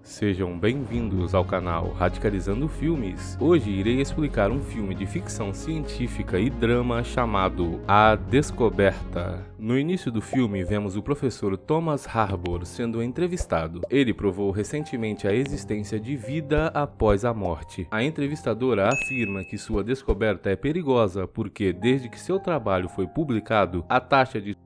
Sejam bem-vindos ao canal Radicalizando Filmes. Hoje irei explicar um filme de ficção científica e drama chamado A Descoberta. No início do filme, vemos o professor Thomas Harbour sendo entrevistado. Ele provou recentemente a existência de vida após a morte. A entrevistadora afirma que sua descoberta é perigosa porque, desde que seu trabalho foi publicado, a taxa de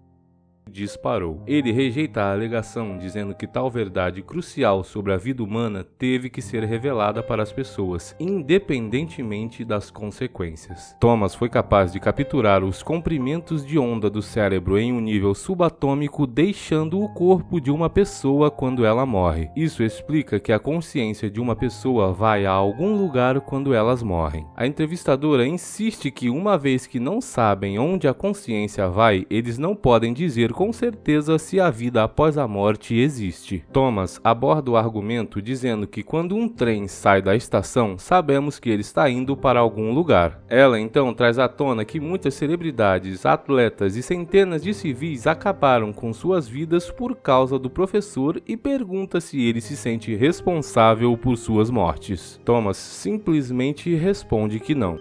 disparou. Ele rejeita a alegação, dizendo que tal verdade crucial sobre a vida humana teve que ser revelada para as pessoas, independentemente das consequências. Thomas foi capaz de capturar os comprimentos de onda do cérebro em um nível subatômico, deixando o corpo de uma pessoa quando ela morre. Isso explica que a consciência de uma pessoa vai a algum lugar quando elas morrem. A entrevistadora insiste que, uma vez que não sabem onde a consciência vai, eles não podem dizer com certeza se a vida após a morte existe. Thomas aborda o argumento dizendo que quando um trem sai da estação, sabemos que ele está indo para algum lugar. Ela então traz à tona que muitas celebridades, atletas e centenas de civis acabaram com suas vidas por causa do professor e pergunta se ele se sente responsável por suas mortes. Thomas simplesmente responde que não.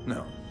Não.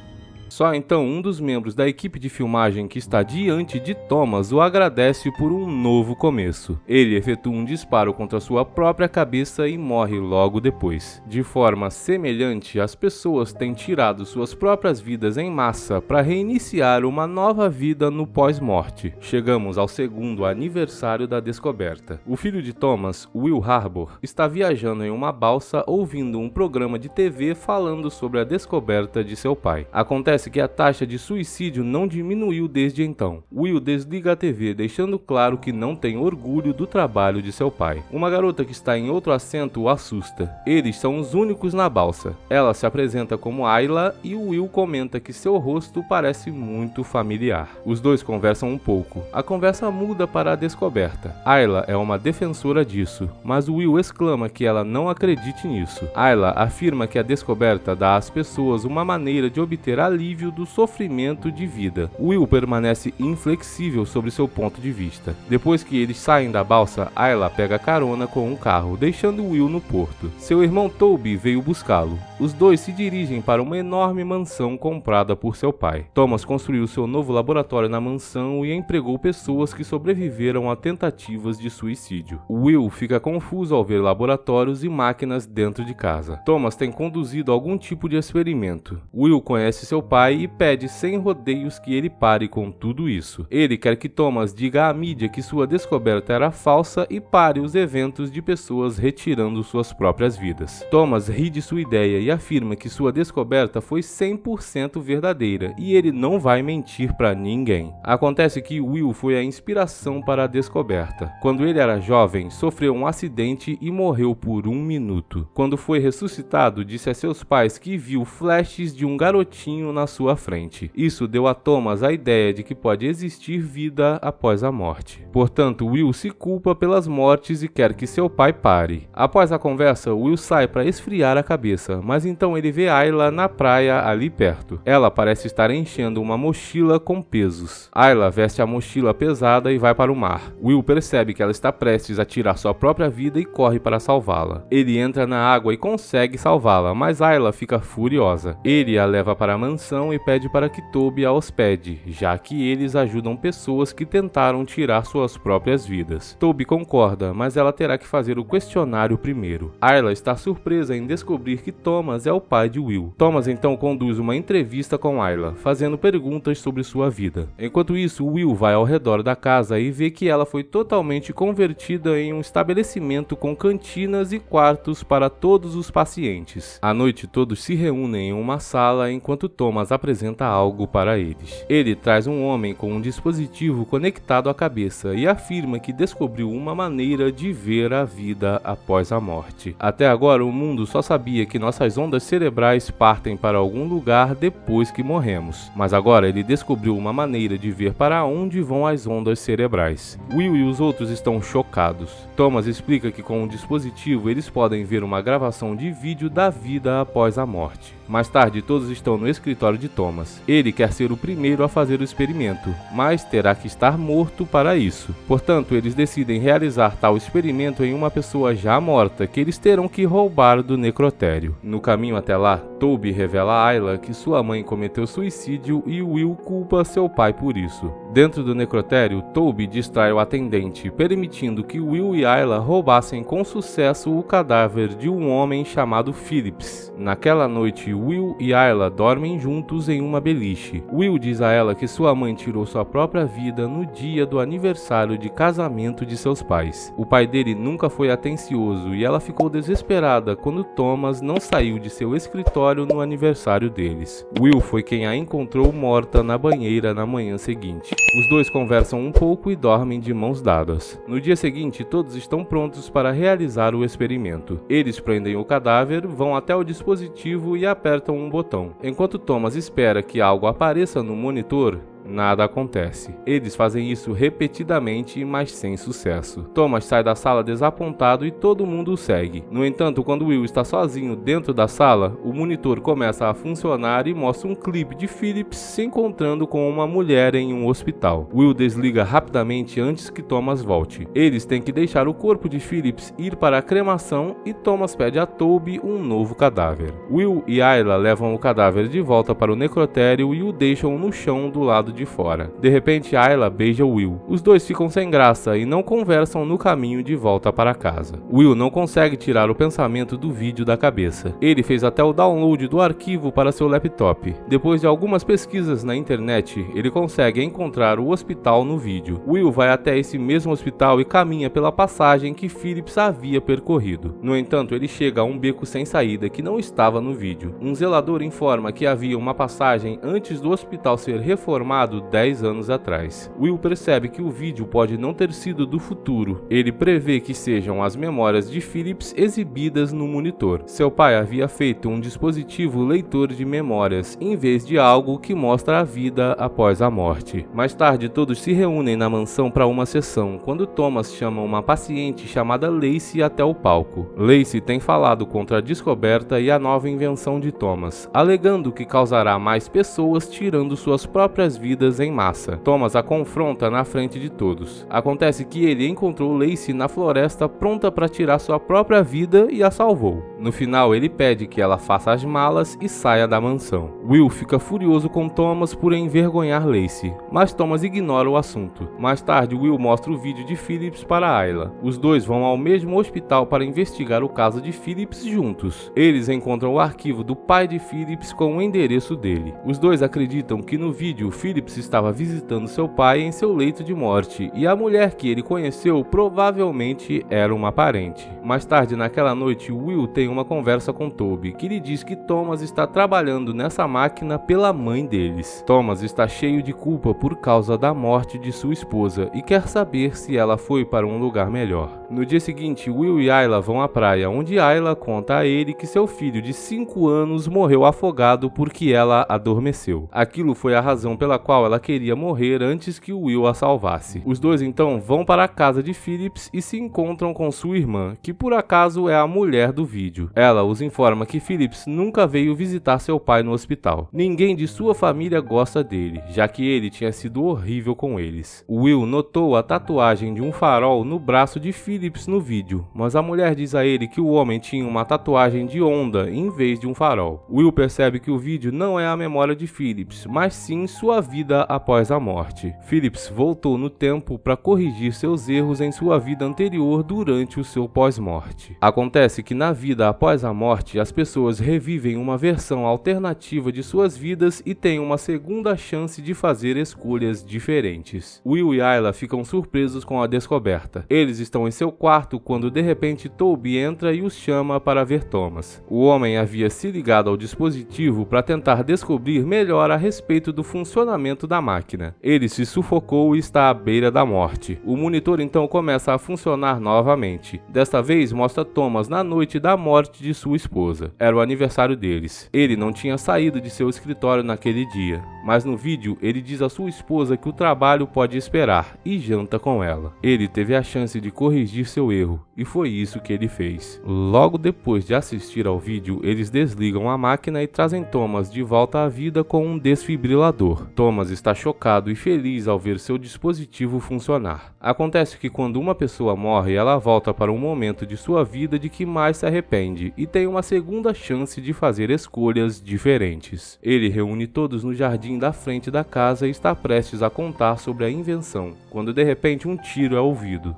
Só então um dos membros da equipe de filmagem que está diante de Thomas o agradece por um novo começo. Ele efetua um disparo contra sua própria cabeça e morre logo depois. De forma semelhante, as pessoas têm tirado suas próprias vidas em massa para reiniciar uma nova vida no pós-morte. Chegamos ao segundo aniversário da descoberta. O filho de Thomas, Will Harbour, está viajando em uma balsa ouvindo um programa de TV falando sobre a descoberta de seu pai. Acontece que a taxa de suicídio não diminuiu desde então. Will desliga a TV, deixando claro que não tem orgulho do trabalho de seu pai. Uma garota que está em outro assento o assusta. Eles são os únicos na balsa. Ela se apresenta como Ayla e Will comenta que seu rosto parece muito familiar. Os dois conversam um pouco. A conversa muda para a descoberta. Ayla é uma defensora disso, mas Will exclama que ela não acredite nisso. Ayla afirma que a descoberta dá às pessoas uma maneira de obter alívio do sofrimento de vida. Will permanece inflexível sobre seu ponto de vista. Depois que eles saem da balsa, Ayla pega carona com um carro, deixando Will no porto. Seu irmão Toby veio buscá-lo. Os dois se dirigem para uma enorme mansão comprada por seu pai. Thomas construiu seu novo laboratório na mansão e empregou pessoas que sobreviveram a tentativas de suicídio. Will fica confuso ao ver laboratórios e máquinas dentro de casa. Thomas tem conduzido algum tipo de experimento. Will conhece seu pai e pede sem rodeios que ele pare com tudo isso. Ele quer que Thomas diga à mídia que sua descoberta era falsa e pare os eventos de pessoas retirando suas próprias vidas. Thomas ri de sua ideia e afirma que sua descoberta foi 100% verdadeira e ele não vai mentir para ninguém. Acontece que Will foi a inspiração para a descoberta. Quando ele era jovem, sofreu um acidente e morreu por 1 minuto. Quando foi ressuscitado, disse a seus pais que viu flashes de um garotinho na sua frente. Isso deu a Thomas a ideia de que pode existir vida após a morte. Portanto, Will se culpa pelas mortes e quer que seu pai pare. Após a conversa, Will sai para esfriar a cabeça, mas então ele vê Ayla na praia ali perto. Ela parece estar enchendo uma mochila com pesos. Ayla veste a mochila pesada e vai para o mar. Will percebe que ela está prestes a tirar sua própria vida e corre para salvá-la. Ele entra na água e consegue salvá-la, mas Ayla fica furiosa. Ele a leva para a mansão e pede para que Toby a hospede, já que eles ajudam pessoas que tentaram tirar suas próprias vidas. Toby concorda, mas ela terá que fazer o questionário primeiro. Ayla está surpresa em descobrir que Thomas é o pai de Will. Thomas então conduz uma entrevista com Ayla, fazendo perguntas sobre sua vida. Enquanto isso, Will vai ao redor da casa e vê que ela foi totalmente convertida em um estabelecimento com cantinas e quartos para todos os pacientes. À noite, todos se reúnem em uma sala enquanto Thomas apresenta algo para eles. Ele traz um homem com um dispositivo conectado à cabeça e afirma que descobriu uma maneira de ver a vida após a morte. Até agora, o mundo só sabia que nossas ondas cerebrais partem para algum lugar depois que morremos, mas agora ele descobriu uma maneira de ver para onde vão as ondas cerebrais. Will e os outros estão chocados. Thomas explica que com o dispositivo eles podem ver uma gravação de vídeo da vida após a morte. Mais tarde, todos estão no escritório de Thomas. Ele quer ser o primeiro a fazer o experimento, mas terá que estar morto para isso. Portanto, eles decidem realizar tal experimento em uma pessoa já morta, que eles terão que roubar do necrotério. No caminho até lá, Toby revela a Ayla que sua mãe cometeu suicídio e Will culpa seu pai por isso. Dentro do necrotério, Toby distrai o atendente, permitindo que Will e Ayla roubassem com sucesso o cadáver de um homem chamado Phillips. Naquela noite, Will e Ayla dormem juntos em uma beliche. Will diz a ela que sua mãe tirou sua própria vida no dia do aniversário de casamento de seus pais. O pai dele nunca foi atencioso e ela ficou desesperada quando Thomas não saiu de seu escritório no aniversário deles. Will foi quem a encontrou morta na banheira na manhã seguinte. Os dois conversam um pouco e dormem de mãos dadas. No dia seguinte, todos estão prontos para realizar o experimento. Eles prendem o cadáver, vão até o dispositivo e apertam um botão. Enquanto Thomas espera que algo apareça no monitor, nada acontece. Eles fazem isso repetidamente, mas sem sucesso. Thomas sai da sala desapontado e todo mundo o segue. No entanto, quando Will está sozinho dentro da sala, o monitor começa a funcionar e mostra um clipe de Phillips se encontrando com uma mulher em um hospital. Will desliga rapidamente antes que Thomas volte. Eles têm que deixar o corpo de Phillips ir para a cremação e Thomas pede a Toby um novo cadáver. Will e Ayla levam o cadáver de volta para o necrotério e o deixam no chão do lado de fora. De repente, Ayla beija Will. Os dois ficam sem graça e não conversam no caminho de volta para casa. Will não consegue tirar o pensamento do vídeo da cabeça. Ele fez até o download do arquivo para seu laptop. Depois de algumas pesquisas na internet, ele consegue encontrar o hospital no vídeo. Will vai até esse mesmo hospital e caminha pela passagem que Phillips havia percorrido. No entanto, ele chega a um beco sem saída que não estava no vídeo. Um zelador informa que havia uma passagem antes do hospital ser reformado 10 anos atrás. Will percebe que o vídeo pode não ter sido do futuro. Ele prevê que sejam as memórias de Phillips exibidas no monitor. Seu pai havia feito um dispositivo leitor de memórias, em vez de algo que mostra a vida após a morte. Mais tarde, todos se reúnem na mansão para uma sessão, quando Thomas chama uma paciente chamada Lacey até o palco. Lacey tem falado contra a descoberta e a nova invenção de Thomas, alegando que causará mais pessoas tirando suas próprias vidas em massa. Thomas a confronta na frente de todos. Acontece que ele encontrou Lacey na floresta pronta para tirar sua própria vida e a salvou. No final, ele pede que ela faça as malas e saia da mansão. Will fica furioso com Thomas por envergonhar Lacey, mas Thomas ignora o assunto. Mais tarde, Will mostra o vídeo de Phillips para Ayla. Os dois vão ao mesmo hospital para investigar o caso de Phillips juntos. Eles encontram o arquivo do pai de Phillips com o endereço dele. Os dois acreditam que no vídeo Phillips estava visitando seu pai em seu leito de morte e a mulher que ele conheceu provavelmente era uma parente. Mais tarde naquela noite, Will tem uma conversa com Toby, que lhe diz que Thomas está trabalhando nessa máquina pela mãe deles. Thomas está cheio de culpa por causa da morte de sua esposa e quer saber se ela foi para um lugar melhor. No dia seguinte, Will e Ayla vão à praia, onde Ayla conta a ele que seu filho de 5 anos morreu afogado porque ela adormeceu. Aquilo foi a razão pela qual ela queria morrer antes que Will a salvasse. Os dois então vão para a casa de Phillips e se encontram com sua irmã, que por acaso é a mulher do vídeo. Ela os informa que Phillips nunca veio visitar seu pai no hospital. Ninguém de sua família gosta dele, já que ele tinha sido horrível com eles. Will notou a tatuagem de um farol no braço de Phillips no vídeo, mas a mulher diz a ele que o homem tinha uma tatuagem de onda em vez de um farol. Will percebe que o vídeo não é a memória de Phillips, mas sim sua vida após a morte. Phillips voltou no tempo para corrigir seus erros em sua vida anterior durante o seu pós-morte. Acontece que na vida após a morte, as pessoas revivem uma versão alternativa de suas vidas e têm uma segunda chance de fazer escolhas diferentes. Will e Ayla ficam surpresos com a descoberta. Eles estão em seu quarto quando de repente Toby entra e os chama para ver Thomas. O homem havia se ligado ao dispositivo para tentar descobrir melhor a respeito do funcionamento funcionamento da máquina. Ele se sufocou e está à beira da morte. O monitor então começa a funcionar novamente. Desta vez mostra Thomas na noite da morte de sua esposa. Era o aniversário deles. Ele não tinha saído de seu escritório naquele dia, mas no vídeo ele diz à sua esposa que o trabalho pode esperar e janta com ela. Ele teve a chance de corrigir seu erro e foi isso que ele fez. Logo depois de assistir ao vídeo, eles desligam a máquina e trazem Thomas de volta à vida com um desfibrilador. Thomas está chocado e feliz ao ver seu dispositivo funcionar. Acontece que quando uma pessoa morre, ela volta para um momento de sua vida de que mais se arrepende e tem uma segunda chance de fazer escolhas diferentes. Ele reúne todos no jardim da frente da casa e está prestes a contar sobre a invenção, quando de repente um tiro é ouvido.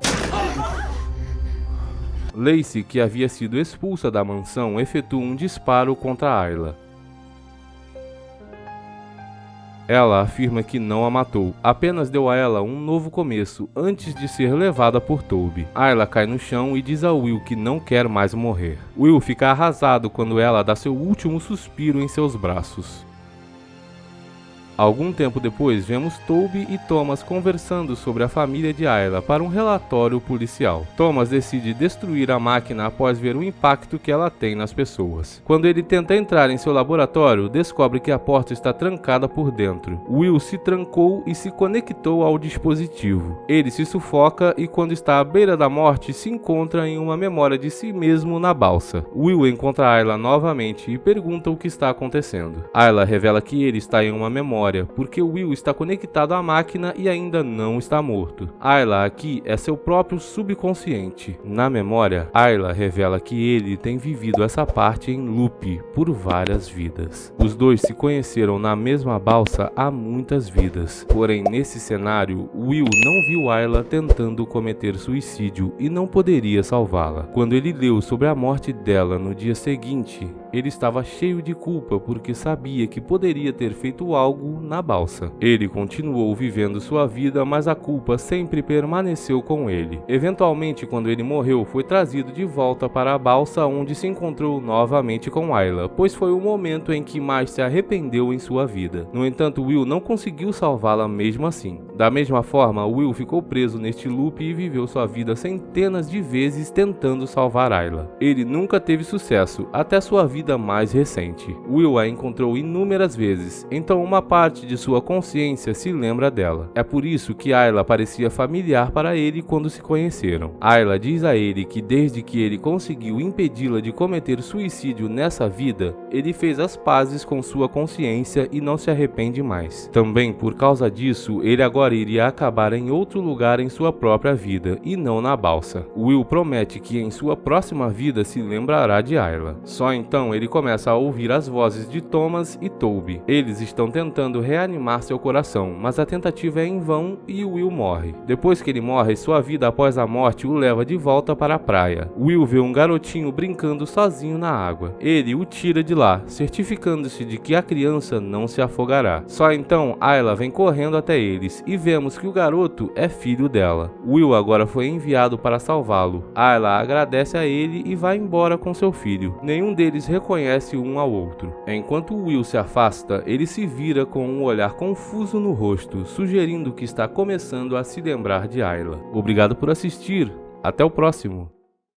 Lacey, que havia sido expulsa da mansão, efetua um disparo contra Ayla. Ela afirma que não a matou, apenas deu a ela um novo começo antes de ser levada por Toby. Ayla cai no chão e diz a Will que não quer mais morrer. Will fica arrasado quando ela dá seu último suspiro em seus braços. Algum tempo depois, vemos Toby e Thomas conversando sobre a família de Ayla para um relatório policial. Thomas decide destruir a máquina após ver o impacto que ela tem nas pessoas. Quando ele tenta entrar em seu laboratório, descobre que a porta está trancada por dentro. Will se trancou e se conectou ao dispositivo. Ele se sufoca e, quando está à beira da morte, se encontra em uma memória de si mesmo na balsa. Will encontra Ayla novamente e pergunta o que está acontecendo. Ayla revela que ele está em uma memória porque Will está conectado à máquina e ainda não está morto. Ayla aqui é seu próprio subconsciente. Na memória, Ayla revela que ele tem vivido essa parte em loop por várias vidas. Os dois se conheceram na mesma balsa há muitas vidas. Porém, nesse cenário, Will não viu Ayla tentando cometer suicídio e não poderia salvá-la. Quando ele leu sobre a morte dela no dia seguinte, ele estava cheio de culpa porque sabia que poderia ter feito algo na balsa. Ele continuou vivendo sua vida, mas a culpa sempre permaneceu com ele. Eventualmente, quando ele morreu, foi trazido de volta para a balsa, onde se encontrou novamente com Ayla, pois foi o momento em que mais se arrependeu em sua vida. No entanto, Will não conseguiu salvá-la mesmo assim. Da mesma forma, Will ficou preso neste loop e viveu sua vida centenas de vezes tentando salvar Ayla. Ele nunca teve sucesso, até sua vida mais recente. Will a encontrou inúmeras vezes, então uma parte de sua consciência se lembra dela. É por isso que Ayla parecia familiar para ele quando se conheceram. Ayla diz a ele que desde que ele conseguiu impedi-la de cometer suicídio nessa vida, ele fez as pazes com sua consciência e não se arrepende mais. Também por causa disso, ele agora iria acabar em outro lugar em sua própria vida e não na balsa. Will promete que em sua próxima vida se lembrará de Ayla. Só então ele começa a ouvir as vozes de Thomas e Toby. Eles estão tentando reanimar seu coração, mas a tentativa é em vão e Will morre. Depois que ele morre, sua vida após a morte o leva de volta para a praia. Will vê um garotinho brincando sozinho na água. Ele o tira de lá, certificando-se de que a criança não se afogará. Só então Ayla vem correndo até eles e vemos que o garoto é filho dela. Will agora foi enviado para salvá-lo. Ayla agradece a ele e vai embora com seu filho. Nenhum deles reconhece um ao outro. Enquanto Will se afasta, ele se vira com um olhar confuso no rosto, sugerindo que está começando a se lembrar de Ayla. Obrigado por assistir. Até o próximo.